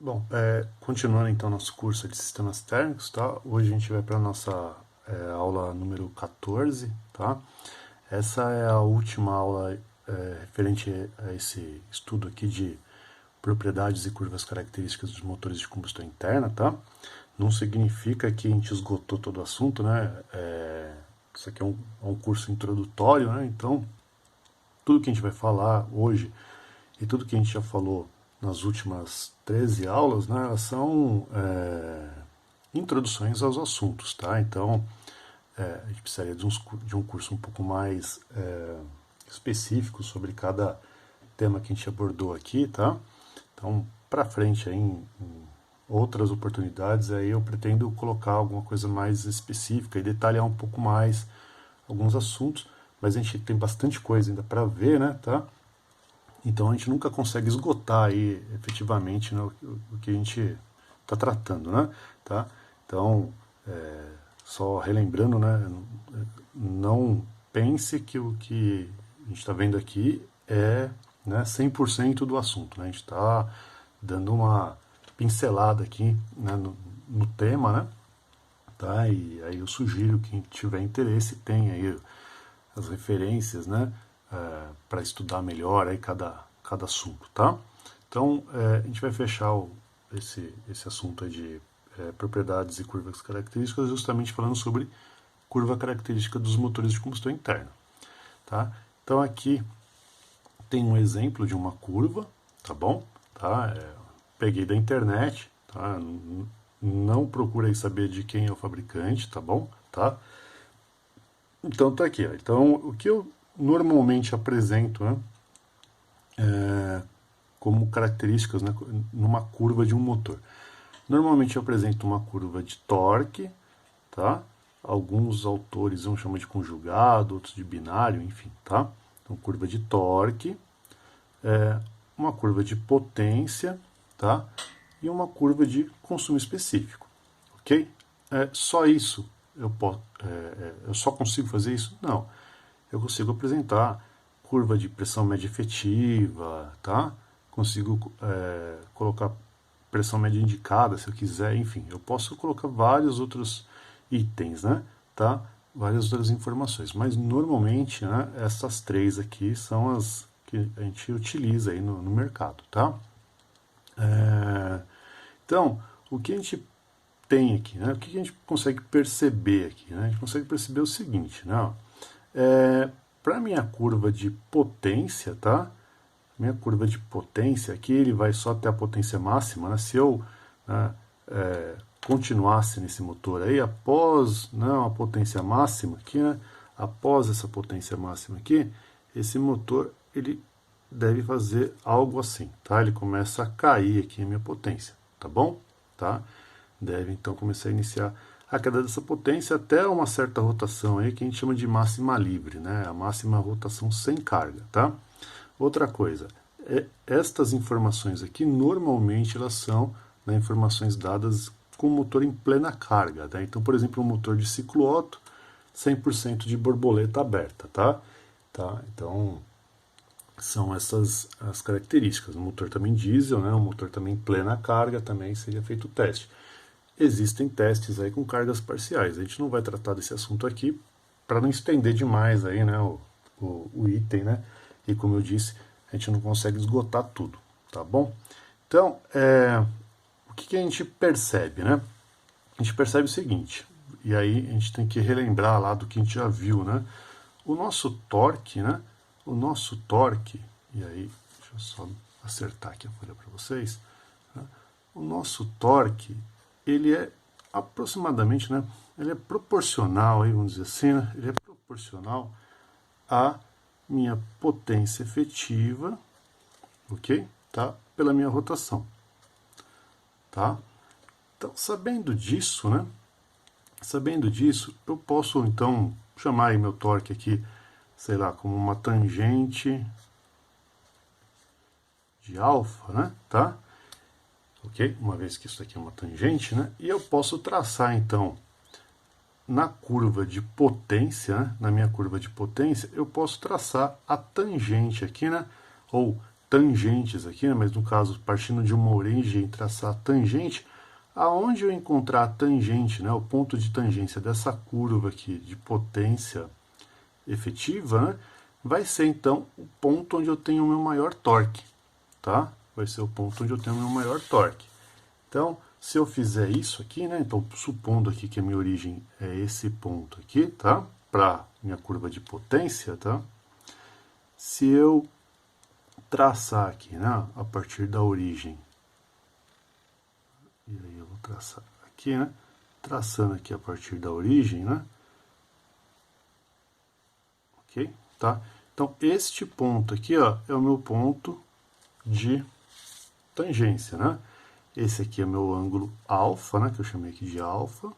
Bom, continuando então nosso curso de sistemas térmicos, tá? Hoje a gente vai para a nossa aula número 14, tá? Essa é a última aula referente a esse estudo aqui de propriedades e curvas características dos motores de combustão interna, tá? Não significa que a gente esgotou todo o assunto, né? Isso aqui é um curso introdutório, né? Então, tudo que a gente vai falar hoje e tudo que a gente já falou nas últimas 13 aulas, né, elas são introduções aos assuntos, tá? Então, a gente precisaria de um curso um pouco mais específico sobre cada tema que a gente abordou aqui, tá? Então, para frente, aí, em outras oportunidades, aí eu pretendo colocar alguma coisa mais específica e detalhar um pouco mais alguns assuntos, mas a gente tem bastante coisa ainda para ver, né, tá? Então a gente nunca consegue esgotar aí efetivamente, né, o que a gente está tratando, né? Tá? Então, só relembrando, né, não pense que o que a gente está vendo aqui é, né, 100% do assunto, né? A gente está dando uma pincelada aqui, né, no tema, né? Tá? E aí eu sugiro que quem tiver interesse tenha aí as referências, né, para estudar melhor aí cada assunto, tá? Então, a gente vai fechar esse assunto aí de propriedades e curvas características justamente falando sobre curva característica dos motores de combustão interna, tá? Então, aqui tem um exemplo de uma curva, tá bom? Tá? Peguei da internet, tá? Não procurei saber de quem é o fabricante, tá bom? Tá? Então tá aqui, ó. Então o que eu normalmente apresento, né, como características, né, numa curva de um motor. Normalmente eu apresento uma curva de torque, tá? Alguns autores vão chamar de conjugado, outros de binário, enfim, tá? Então curva de torque, uma curva de potência, tá? E uma curva de consumo específico, ok? Só isso eu só consigo fazer isso? Não. Eu consigo apresentar curva de pressão média efetiva, tá? Consigo colocar pressão média indicada, se eu quiser, enfim, eu posso colocar vários outros itens, né? Tá? Várias outras informações, mas normalmente, né, essas três aqui são as que a gente utiliza aí no mercado, tá? Então, o que a gente tem aqui, né? O que a gente consegue perceber aqui, né? A gente consegue perceber o seguinte, né? Para minha curva de potência, tá? Minha curva de potência aqui, ele vai só até a potência máxima, né? Se eu, né, continuasse nesse motor aí, após, né, uma potência máxima aqui, né? Após essa potência máxima aqui, esse motor, ele deve fazer algo assim, tá? Ele começa a cair aqui a minha potência, tá bom? Tá? Deve então começar a iniciar a queda dessa potência até uma certa rotação aí que a gente chama de máxima livre, né? A máxima rotação sem carga, tá? Outra coisa, estas informações aqui normalmente elas são, né, informações dadas com o motor em plena carga, tá? Então, por exemplo, um motor de ciclo Otto, 100% de borboleta aberta, tá? Tá? Então, são essas as características. O motor também diesel, né? O motor também em plena carga também seria feito o teste. Existem testes aí com cargas parciais. A gente não vai tratar desse assunto aqui para não estender demais aí, né, o item, né? E como eu disse, a gente não consegue esgotar tudo, tá bom? Então, o que a gente percebe, né? A gente percebe o seguinte, e aí a gente tem que relembrar lá do que a gente já viu, né? O nosso torque, né? O nosso torque, e aí, deixa eu só acertar aqui a folha para vocês, né? O nosso torque, ele é aproximadamente, né? Ele é proporcional, aí vamos dizer assim, né? Ele é proporcional à minha potência efetiva, ok? Tá? Pela minha rotação, tá? Então, sabendo disso, né? Sabendo disso, eu posso então chamar aí meu torque aqui, sei lá, como uma tangente de alfa, né? Tá? Ok? Uma vez que isso aqui é uma tangente, né? E eu posso traçar então na curva de potência, né? Na minha curva de potência, eu posso traçar a tangente aqui, né? Ou tangentes aqui, né? Mas no caso, partindo de uma origem, traçar a tangente, aonde eu encontrar a tangente, né? O ponto de tangência dessa curva aqui de potência efetiva, né? Vai ser então o ponto onde eu tenho o meu maior torque, tá? Vai ser o ponto onde eu tenho o meu maior torque. Então, se eu fizer isso aqui, né? Então, supondo aqui que a minha origem é esse ponto aqui, tá? Para minha curva de potência, tá? Se eu traçar aqui, né? A partir da origem, e aí eu vou traçar aqui, né? Traçando aqui a partir da origem, né? Ok? Tá? Então, este ponto aqui, ó, é o meu ponto de tangência, né? Esse aqui é meu ângulo alfa, né? Que eu chamei aqui de alfa.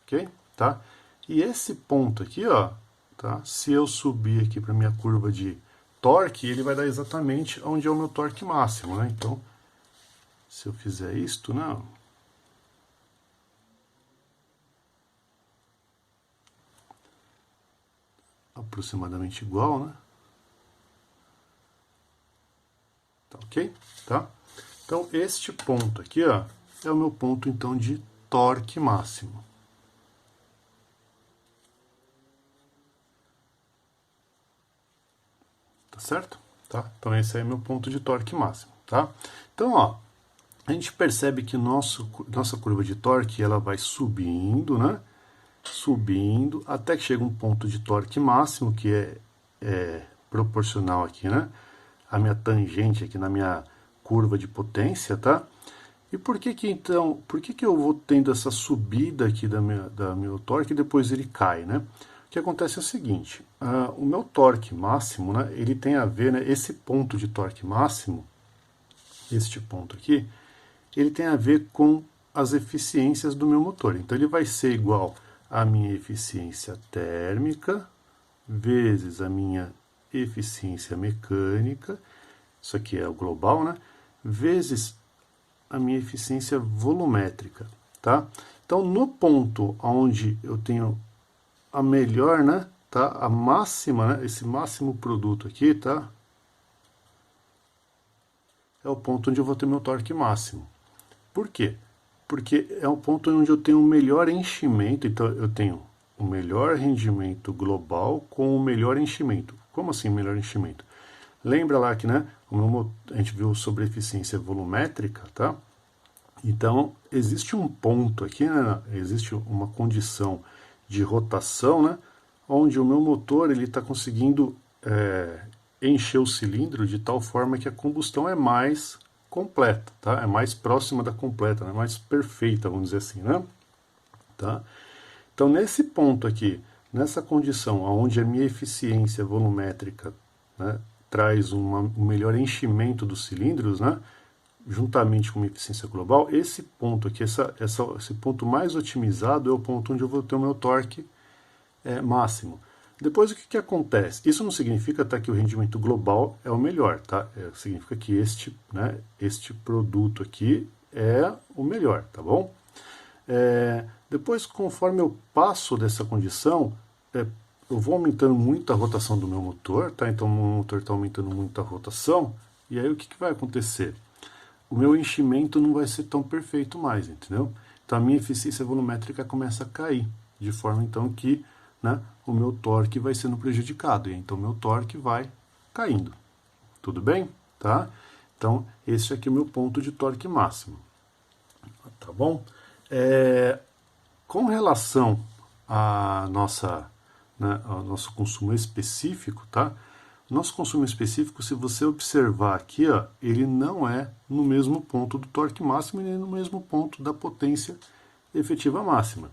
Ok? Tá? E esse ponto aqui, ó, tá? Se eu subir aqui para minha curva de torque, ele vai dar exatamente onde é o meu torque máximo, né? Então, se eu fizer isto, né? Aproximadamente igual, né? Tá ok? Tá? Então, este ponto aqui, ó, é o meu ponto, então, de torque máximo. Tá certo? Tá? Então, esse aí é meu ponto de torque máximo, tá? Então, ó, a gente percebe que nossa curva de torque, ela vai subindo, né? Subindo, até que chega um ponto de torque máximo, que é proporcional aqui, né? A minha tangente aqui na minha curva de potência, tá? E por que que então, por que que eu vou tendo essa subida aqui da meu torque e depois ele cai, né? O que acontece é o seguinte, o meu torque máximo, né, ele tem a ver, né, esse ponto de torque máximo, este ponto aqui, ele tem a ver com as eficiências do meu motor. Então ele vai ser igual à minha eficiência térmica vezes a minha eficiência mecânica, isso aqui é o global, né? Vezes a minha eficiência volumétrica, tá? Então, no ponto onde eu tenho a melhor, né? Tá? A máxima, né? Esse máximo produto aqui, tá? É o ponto onde eu vou ter meu torque máximo. Por quê? Porque é o ponto onde eu tenho o melhor enchimento, então eu tenho o melhor rendimento global com o melhor enchimento. Como assim melhor enchimento? Lembra lá que, né, a gente viu sobre eficiência volumétrica, tá? Então, existe um ponto aqui, né, existe uma condição de rotação, né, onde o meu motor ele está conseguindo encher o cilindro de tal forma que a combustão é mais completa, tá? É mais próxima da completa, né? Mais perfeita, vamos dizer assim, né? Tá? Então, nesse ponto aqui, nessa condição onde a minha eficiência volumétrica, né, traz um melhor enchimento dos cilindros, né, juntamente com uma eficiência global, esse ponto aqui, esse ponto mais otimizado é o ponto onde eu vou ter o meu torque máximo. Depois, o que acontece? Isso não significa tá, que o rendimento global é o melhor, tá? Significa que este produto aqui é o melhor, tá bom? Depois, conforme eu passo dessa condição, eu vou aumentando muito a rotação do meu motor, tá? Então, o meu motor está aumentando muito a rotação, e aí o que vai acontecer? O meu enchimento não vai ser tão perfeito mais, entendeu? Então, a minha eficiência volumétrica começa a cair, de forma, então, que, né, o meu torque vai sendo prejudicado, e então o meu torque vai caindo. Tudo bem? Tá? Então, esse aqui é o meu ponto de torque máximo. Tá bom? Com relação à ao nosso consumo específico, tá? Nosso consumo específico, se você observar aqui, ó, ele não é no mesmo ponto do torque máximo e nem no mesmo ponto da potência efetiva máxima.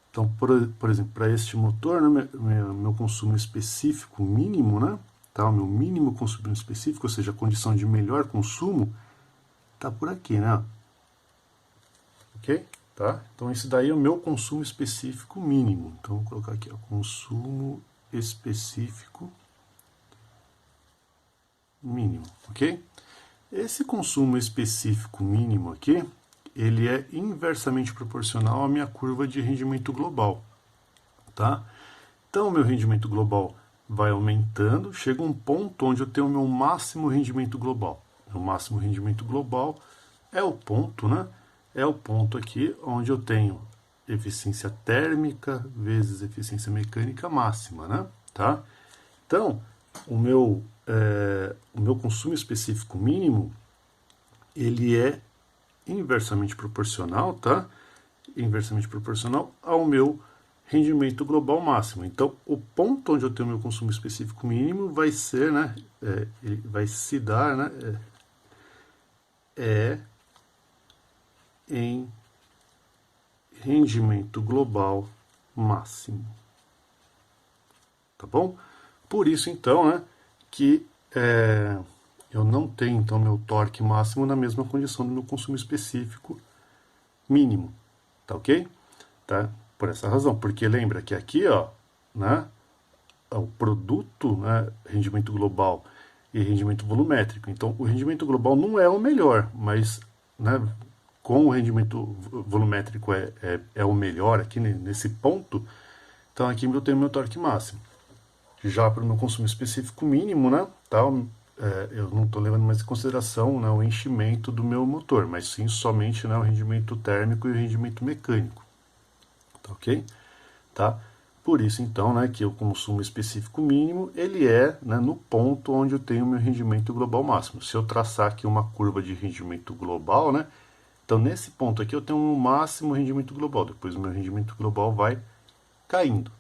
Então, por exemplo, para este motor, né, meu consumo específico mínimo, né, tá, o meu mínimo consumo específico, ou seja, a condição de melhor consumo, está por aqui, né? Ok? Tá? Então, esse daí é o meu consumo específico mínimo. Então, vou colocar aqui, ó, consumo específico mínimo, ok? Esse consumo específico mínimo aqui, ele é inversamente proporcional à minha curva de rendimento global, tá? Então, o meu rendimento global vai aumentando, chega um ponto onde eu tenho o meu máximo rendimento global. O máximo rendimento global é o ponto, né? É o ponto aqui onde eu tenho eficiência térmica vezes eficiência mecânica máxima, né? Tá? Então, o meu consumo específico mínimo, ele é inversamente proporcional, tá? Inversamente proporcional ao meu rendimento global máximo. Então, o ponto onde eu tenho meu consumo específico mínimo vai ser, né? Ele vai se dar, né? Em rendimento global máximo. Tá bom? Por isso, então, né, que eu não tenho, então, meu torque máximo na mesma condição do meu consumo específico mínimo. Tá ok? Tá? Por essa razão. Porque lembra que aqui, ó, né, o produto, né, rendimento global e rendimento volumétrico. Então, o rendimento global não é o melhor, mas, né, com o rendimento volumétrico é o melhor aqui nesse ponto, então aqui eu tenho meu torque máximo. Já para o meu consumo específico mínimo, né, tal, eu não estou levando mais em consideração, né, o enchimento do meu motor, mas sim somente, né, o rendimento térmico e o rendimento mecânico. Tá ok? Tá? Por isso, então, né, que o consumo específico mínimo, ele é, né, no ponto onde eu tenho o meu rendimento global máximo. Se eu traçar aqui uma curva de rendimento global, né, então nesse ponto aqui eu tenho um máximo rendimento global, depois o meu rendimento global vai caindo,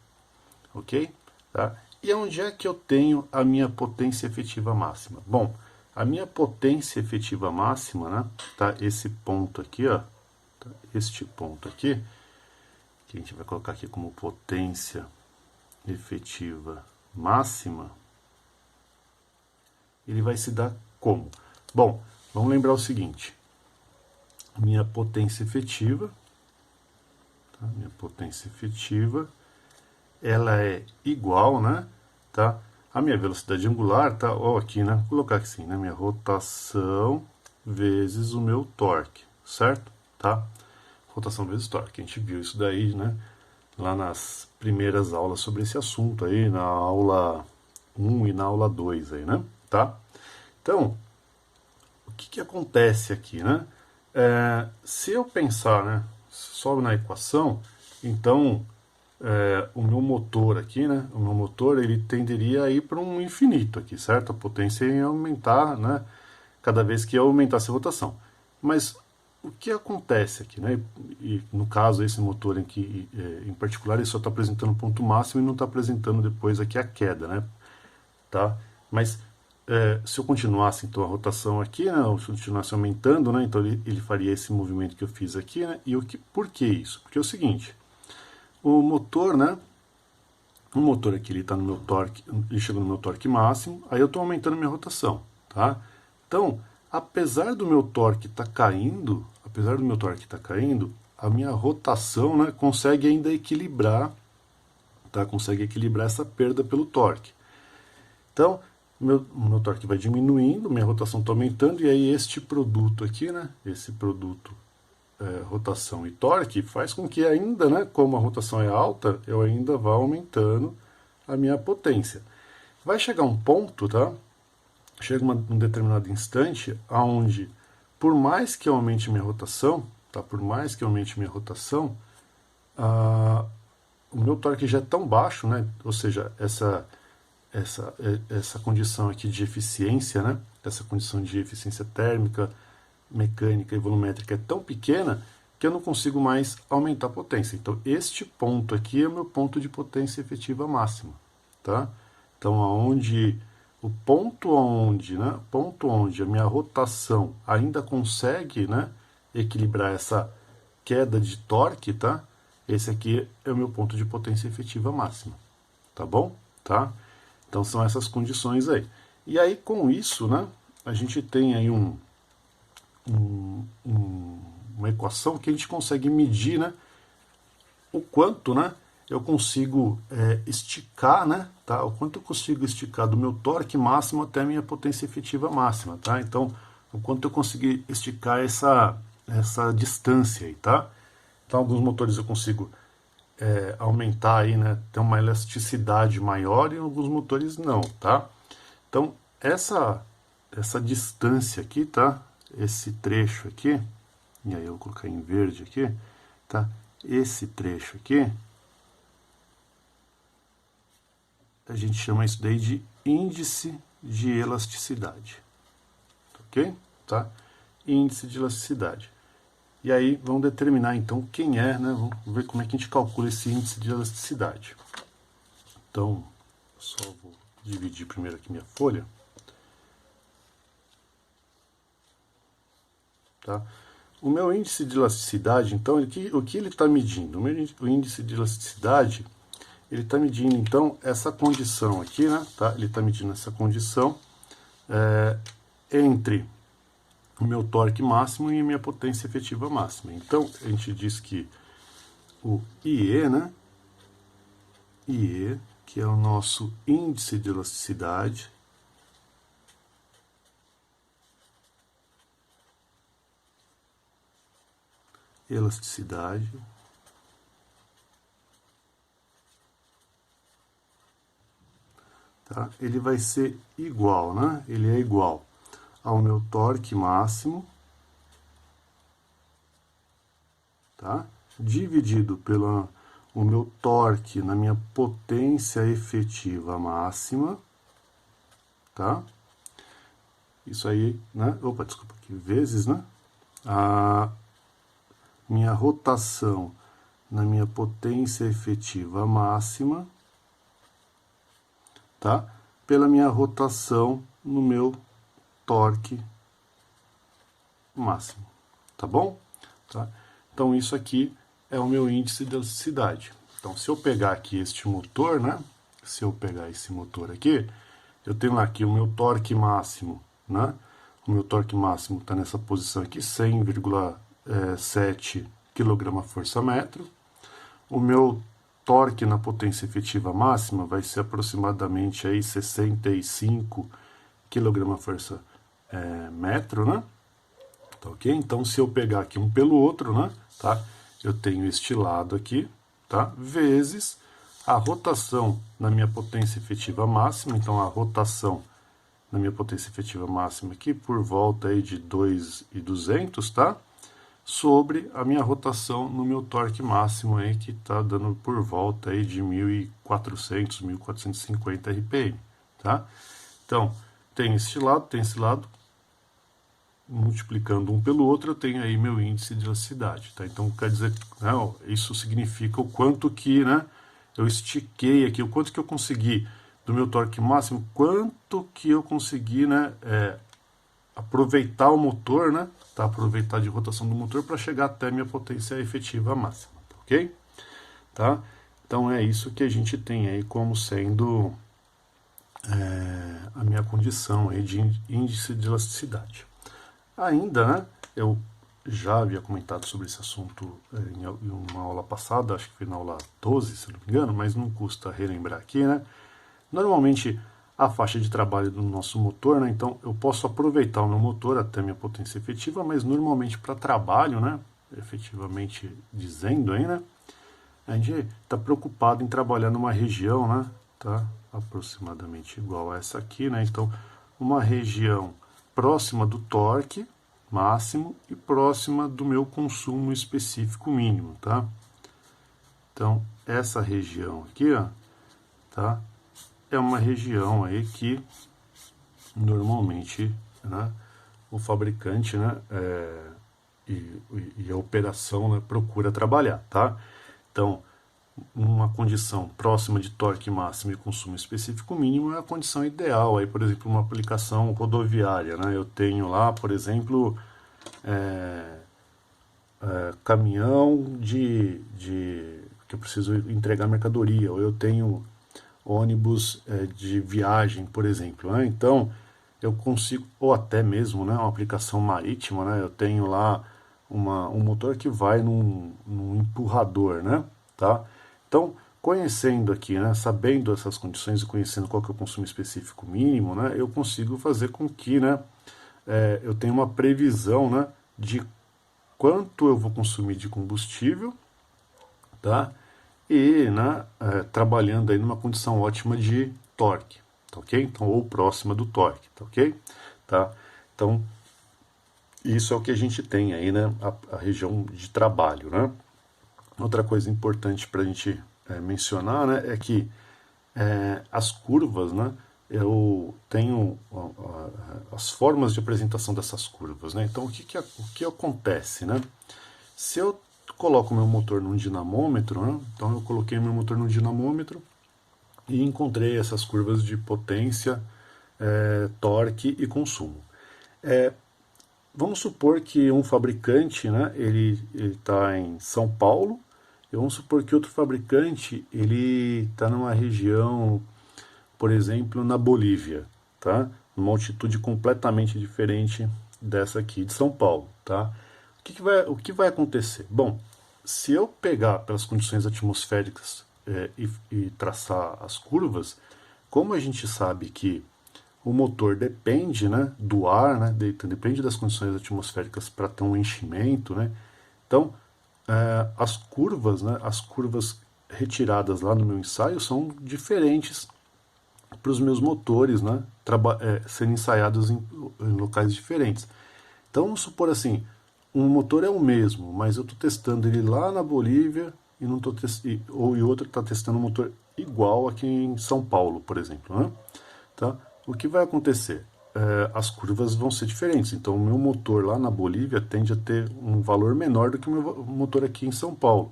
ok? Tá? E onde é que eu tenho a minha potência efetiva máxima? Bom, a minha potência efetiva máxima, né, tá, esse ponto aqui, ó, tá, este ponto aqui, que a gente vai colocar aqui como potência efetiva máxima, ele vai se dar como? Bom, vamos lembrar o seguinte, minha potência efetiva, tá? Minha potência efetiva, ela é igual, né, tá, a minha velocidade angular, tá, ó, aqui, né, vou colocar assim, né, minha rotação vezes o meu torque, certo? Tá? Rotação vezes torque, a gente viu isso daí, né, lá nas primeiras aulas sobre esse assunto aí, na aula 1 e na aula 2 aí, né, tá? Então, o que acontece aqui, né? Se eu pensar, né, só na equação, então o meu motor aqui, né, o meu motor ele tenderia a ir para um infinito aqui, certo? A potência ia aumentar, né, cada vez que eu aumentasse a rotação. Mas o que acontece aqui, né? E no caso esse motor aqui, em particular, ele só está apresentando o ponto máximo e não está apresentando depois aqui a queda, né? Tá? Mas se eu continuasse então a rotação aqui, né, ou se eu continuasse aumentando, né, então ele faria esse movimento que eu fiz aqui, né, e por que isso? Porque é o seguinte, o motor, né, o motor aqui ele está no meu torque, ele chegou no meu torque máximo, aí eu estou aumentando minha rotação, tá? Então, apesar do meu torque estar caindo, a minha rotação, né, consegue ainda equilibrar, tá? Consegue equilibrar essa perda pelo torque. Então, meu torque vai diminuindo, minha rotação está aumentando, e aí este produto aqui, né, esse produto rotação e torque, faz com que ainda, né, como a rotação é alta, eu ainda vá aumentando a minha potência. Vai chegar um ponto, tá? Chega um determinado instante aonde, por mais que eu aumente minha rotação, tá? Por mais que eu aumente minha rotação, o meu torque já é tão baixo, né? Ou seja, essa condição aqui de eficiência, né? Essa condição de eficiência térmica, mecânica e volumétrica é tão pequena que eu não consigo mais aumentar a potência. Então, este ponto aqui é o meu ponto de potência efetiva máxima, tá? Então, o ponto onde, né, a minha rotação ainda consegue, né, equilibrar essa queda de torque, tá? Esse aqui é o meu ponto de potência efetiva máxima, tá bom? Tá? Então, são essas condições aí. E aí, com isso, né, a gente tem aí uma equação que a gente consegue medir, né, o quanto, né, eu consigo esticar, né, tá, o quanto eu consigo esticar do meu torque máximo até a minha potência efetiva máxima, tá? Então, o quanto eu consigo esticar essa distância aí, tá? Então, alguns motores eu consigo aumentar aí, né, ter uma elasticidade maior e alguns motores não, tá? Então, essa distância aqui, tá? Esse trecho aqui, e aí eu vou colocar em verde aqui, tá? Esse trecho aqui, a gente chama isso daí de índice de elasticidade, ok? Tá? Índice de elasticidade. E aí vamos determinar então quem é, né? Vamos ver como é que a gente calcula esse índice de elasticidade. Então, só vou dividir primeiro aqui minha folha. Tá? O meu índice de elasticidade, então, o que ele está medindo? O índice de elasticidade, ele está medindo, então, essa condição aqui, né? Tá? Ele está medindo essa condição entre o meu torque máximo e a minha potência efetiva máxima. Então, a gente diz que o IE, né? IE, que é o nosso índice de elasticidade, tá? Ele vai ser igual, né? Ele é igual ao meu torque máximo, tá? Dividido pelo o meu torque na minha potência efetiva máxima, tá? Isso aí, né? Opa, desculpa aqui, vezes, né? A minha rotação na minha potência efetiva máxima, tá? Pela minha rotação no meu torque máximo, tá bom? Tá? Então isso aqui é o meu índice de elasticidade. Então se eu pegar aqui este motor, né? Se eu pegar esse motor aqui, eu tenho aqui o meu torque máximo, né? O meu torque máximo está nessa posição aqui, 100,7 kgfm. O meu torque na potência efetiva máxima vai ser aproximadamente aí 65 kgfm, né? Tá ok? Então, se eu pegar aqui um pelo outro, né? Tá? Eu tenho este lado aqui, tá? Vezes a rotação na minha potência efetiva máxima. Então, a rotação na minha potência efetiva máxima aqui, por volta aí de 2.200, tá? Sobre a minha rotação no meu torque máximo aí, que tá dando por volta aí de 1.400, 1.450 RPM, tá? Então, tem esse lado, multiplicando um pelo outro, eu tenho aí meu índice de elasticidade, tá? Então, quer dizer, né, isso significa o quanto que, né, eu estiquei aqui, o quanto que eu consegui do meu torque máximo, quanto que eu consegui, né, aproveitar o motor, né, tá? Aproveitar de rotação do motor para chegar até minha potência efetiva máxima, tá, ok? Tá? Então é isso que a gente tem aí como sendo a minha condição aí de índice de elasticidade. Ainda, né, eu já havia comentado sobre esse assunto em uma aula passada, acho que foi na aula 12, se não me engano, mas não custa relembrar aqui, né? Normalmente a faixa de trabalho do nosso motor, né? Então eu posso aproveitar o meu motor até minha potência efetiva, mas normalmente para trabalho, né? Efetivamente dizendo aí, né? A gente está preocupado em trabalhar numa região, né? Tá? Aproximadamente igual a essa aqui, né? Então, uma região próxima do torque máximo e próxima do meu consumo específico mínimo, tá? Então, essa região aqui, ó, tá? É uma região aí que normalmente, né, o fabricante, né, e a operação, né, procura trabalhar, tá? Então, uma condição próxima de torque máximo e consumo específico mínimo é a condição ideal. Aí, por exemplo, uma aplicação rodoviária, né? Eu tenho lá, por exemplo, caminhão que eu preciso entregar mercadoria, ou eu tenho ônibus de viagem, por exemplo, né? Então, eu consigo, ou até mesmo, né, uma aplicação marítima, né? Eu tenho lá um motor que vai num empurrador, né? Tá? Então, conhecendo aqui, né, sabendo essas condições e conhecendo qual que é o consumo específico mínimo, né, eu consigo fazer com que, né, eu tenha uma previsão, né, de quanto eu vou consumir de combustível, tá? e, né, trabalhando aí numa condição ótima de torque, tá ok? Então, ou próxima do torque, tá ok? Tá? Então, isso é o que a gente tem aí, né, a região de trabalho, né? Outra coisa importante para a gente mencionar, né, é que as curvas, né, eu tenho as formas de apresentação dessas curvas, né? Então, o que acontece, né? Se eu coloco meu motor num dinamômetro, né? Então eu coloquei meu motor num dinamômetro e encontrei essas curvas de potência, torque e consumo. Vamos supor que um fabricante, né, ele está em São Paulo, e vamos supor que outro fabricante ele está numa região, por exemplo, na Bolívia, tá? Numa altitude completamente diferente dessa aqui de São Paulo, tá? O que vai acontecer? Bom, se eu pegar pelas condições atmosféricas e traçar as curvas, como a gente sabe que o motor depende, né, do ar, né, depende das condições atmosféricas para ter um enchimento, né? Então, as curvas retiradas lá no meu ensaio são diferentes para os meus motores, né, serem ensaiados em locais diferentes. Então, vamos supor assim, um motor é o mesmo, mas eu estou testando ele lá na Bolívia e não tô ou e outro está testando um motor igual aqui em São Paulo, por exemplo, né? Tá? O que vai acontecer? As curvas vão ser diferentes. Então, o meu motor lá na Bolívia tende a ter um valor menor do que o meu motor aqui em São Paulo.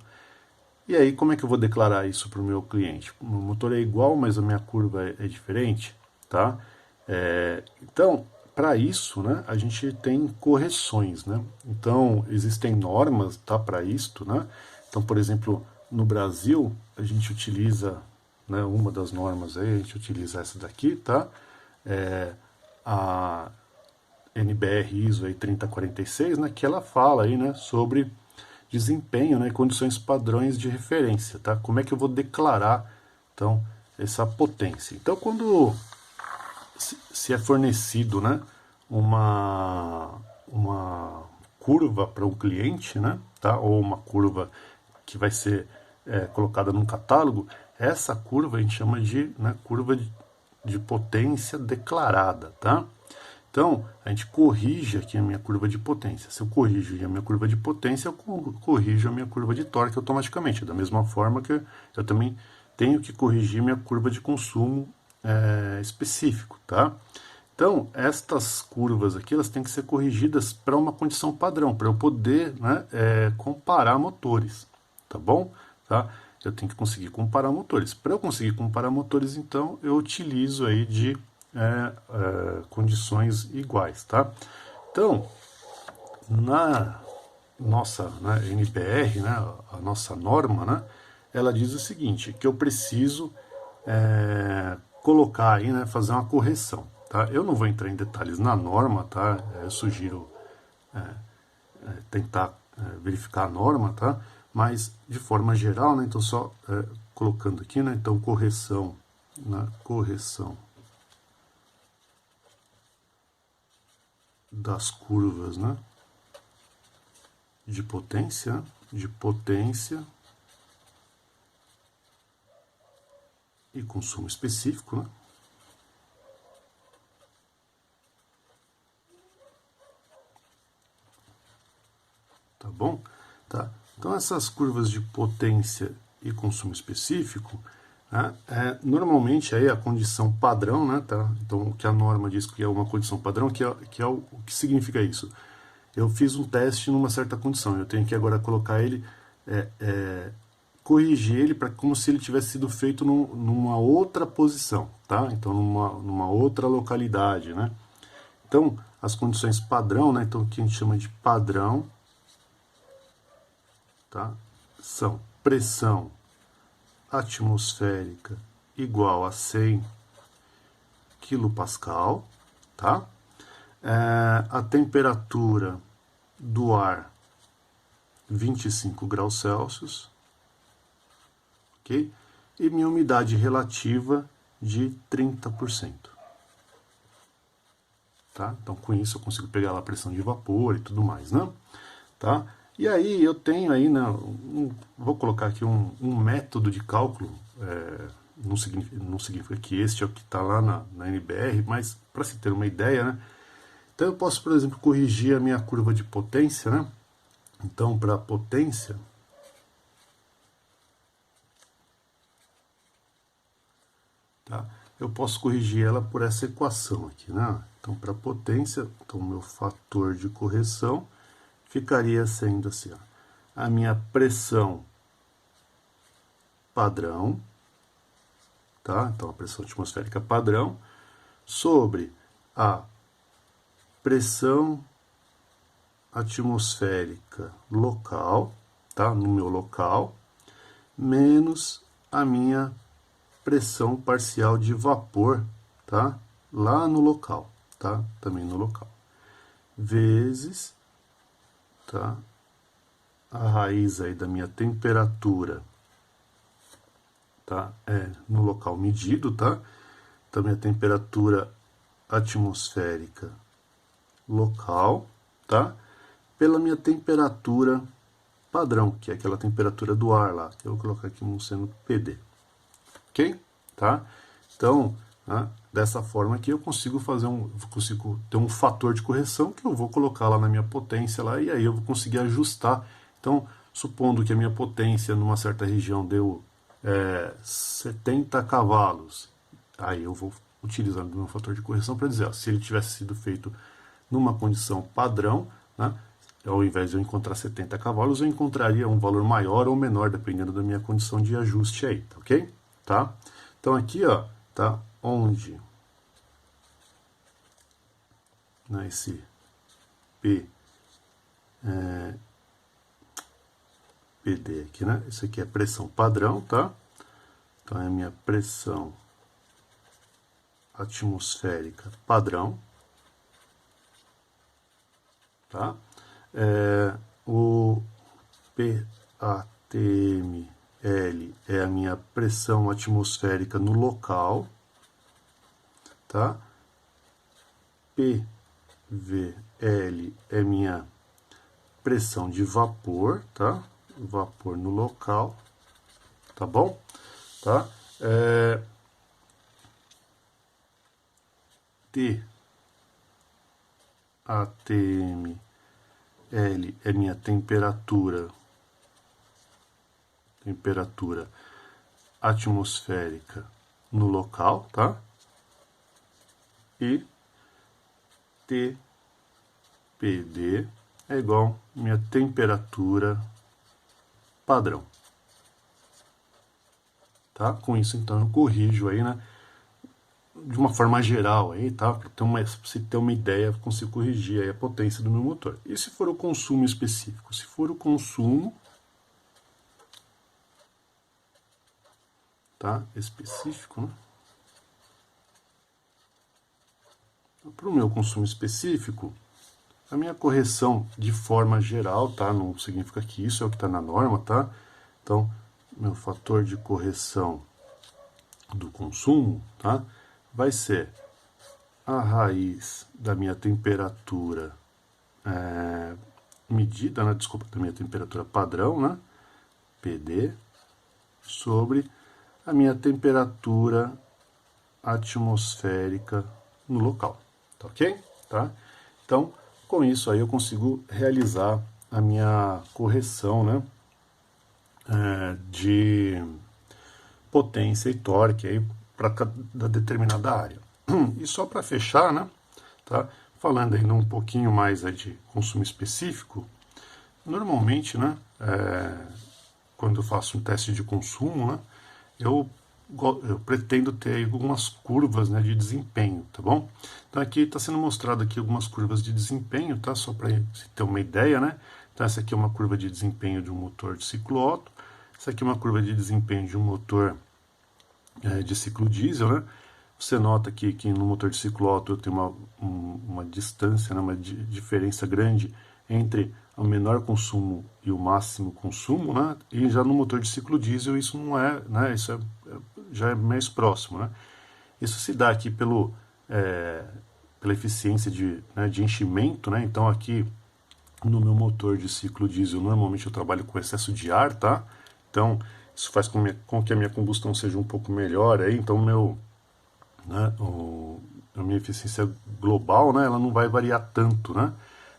E aí, como é que eu vou declarar isso para o meu cliente? O meu motor é igual, mas a minha curva é diferente, tá? Então, para isso, né, a gente tem correções, né? Então, existem normas, tá, para isto, né? Então, por exemplo, no Brasil, a gente utiliza, né, uma das normas aí, a gente utiliza essa daqui, tá? A NBR ISO aí 3046, né, que ela fala aí, né, sobre desempenho, né, condições padrões de referência, tá? Como é que eu vou declarar, então, essa potência? Então, quando se é fornecido, né, uma curva para um cliente, né, tá? Ou uma curva que vai ser colocada num catálogo, essa curva a gente chama de, né, curva de potência declarada, tá? Então, a gente corrige aqui a minha curva de potência. Se eu corrijo a minha curva de potência, eu corrijo a minha curva de torque automaticamente. Da mesma forma que eu também tenho que corrigir minha curva de consumo específico, tá? Então, estas curvas aqui, elas têm que ser corrigidas para uma condição padrão, para eu poder, né, comparar motores, tá bom? Tá? Eu tenho que conseguir comparar motores. Para eu conseguir comparar motores, então, eu utilizo aí de condições iguais, tá? Então, na nossa, né, NBR, né, a nossa norma, né, ela diz o seguinte, que eu preciso colocar aí, né, fazer uma correção, tá? Eu não vou entrar em detalhes na norma, tá? Eu sugiro tentar verificar a norma, tá? Mas de forma geral, né, então só colocando aqui, né, então correção, né, correção das curvas, né, de potência e consumo específico, né? Tá bom? Tá. Então essas curvas de potência e consumo específico, né, normalmente aí a condição padrão, né, tá? Então o que a norma diz que é uma condição padrão, o que significa isso? Eu fiz um teste numa certa condição, eu tenho que agora colocar ele, corrigir ele para como se ele tivesse sido feito numa outra posição, tá? Então numa outra localidade, né? Então as condições padrão, né? Então o que a gente chama de padrão, tá? São pressão atmosférica igual a 100 kPa, tá? A temperatura do ar 25 graus Celsius, ok? E minha umidade relativa de 30%. Tá? Então com isso eu consigo pegar lá a pressão de vapor e tudo mais, né? Tá? E aí eu tenho aí, né, vou colocar aqui um método de cálculo, não significa que este é o que está lá na NBR, mas para se ter uma ideia, né? Então eu posso, por exemplo, corrigir a minha curva de potência, né? Então, para a potência, tá? Eu posso corrigir ela por essa equação aqui, né? Então, para a potência, então, o meu fator de correção ficaria sendo assim, ó, a minha pressão padrão, tá? Então, a pressão atmosférica padrão sobre a pressão atmosférica local, tá? No meu local, menos a minha pressão parcial de vapor, tá? Lá no local, tá? Também no local. Vezes, tá? A raiz aí da minha temperatura, tá? No local medido, tá? Então, minha temperatura atmosférica local, tá? Pela minha temperatura padrão, que é aquela temperatura do ar lá, que eu vou colocar aqui como sendo PD. Ok? Tá? Então, né, dessa forma aqui eu consigo consigo ter um fator de correção que eu vou colocar lá na minha potência lá, e aí eu vou conseguir ajustar. Então, supondo que a minha potência numa certa região deu 70 cavalos, aí eu vou utilizar o meu fator de correção para dizer, ó, se ele tivesse sido feito numa condição padrão, né, ao invés de eu encontrar 70 cavalos, eu encontraria um valor maior ou menor, dependendo da minha condição de ajuste aí, tá ok? Tá? Então aqui, ó, tá onde, né, esse P, PD aqui, né? Isso aqui é pressão padrão, tá? Então é a minha pressão atmosférica padrão, tá? O PATML é a minha pressão atmosférica no local, tá? PVL é minha pressão de vapor, tá? Vapor no local, tá bom? Tá? TATML é minha temperatura atmosférica no local, tá? E TPD é igual a minha temperatura padrão. Tá? Com isso, então, eu corrijo aí, né? De uma forma geral aí, tá? Para você ter uma ideia, eu consigo corrigir aí a potência do meu motor. E se for o consumo específico? Se for o consumo, tá? Específico, né? Para o meu consumo específico, a minha correção de forma geral, tá? Não significa que isso é o que está na norma, tá? Então, meu fator de correção do consumo, tá? Vai ser a raiz da minha temperatura medida, né? Desculpa, da minha temperatura padrão, né? PD, sobre a minha temperatura atmosférica no local, tá ok? Tá? Então, com isso aí eu consigo realizar a minha correção, né? De potência e torque aí para cada determinada área. E só para fechar, né? Tá? Falando ainda um pouquinho mais aí de consumo específico, normalmente, né? Quando eu faço um teste de consumo, né? Eu pretendo ter algumas curvas, né, de desempenho, tá bom? Então aqui está sendo mostrado aqui algumas curvas de desempenho, tá? Só para você ter uma ideia, né? Então essa aqui é uma curva de desempenho de um motor de ciclo Otto, essa aqui é uma curva de desempenho de um motor de ciclo diesel, né? Você nota aqui que no motor de ciclo Otto eu tenho uma distância, né, uma diferença grande entre o menor consumo e o máximo consumo, né? E já no motor de ciclo diesel isso não é, né? Isso já é mais próximo, né? Isso se dá aqui pela eficiência de enchimento, né? Então aqui no meu motor de ciclo diesel, normalmente eu trabalho com excesso de ar, tá? Então, isso faz com que a minha combustão seja um pouco melhor aí, então né, a minha eficiência global, né, ela não vai variar tanto, né?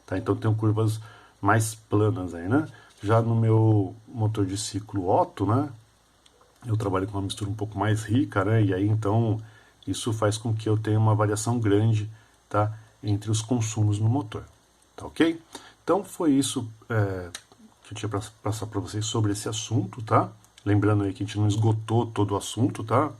Tá? Então tem curvas mais planas aí, né? Já no meu motor de ciclo Otto, né, eu trabalho com uma mistura um pouco mais rica, né? E aí então isso faz com que eu tenha uma variação grande, tá, entre os consumos no motor, tá ok? Então foi isso que eu tinha para passar para vocês sobre esse assunto, tá? Lembrando aí que a gente não esgotou todo o assunto, tá?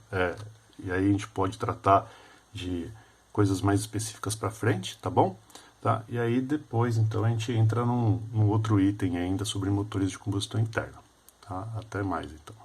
E aí a gente pode tratar de coisas mais específicas para frente, tá bom? Tá? E aí depois então a gente entra num outro item ainda sobre motores de combustão interna, tá? Até mais então.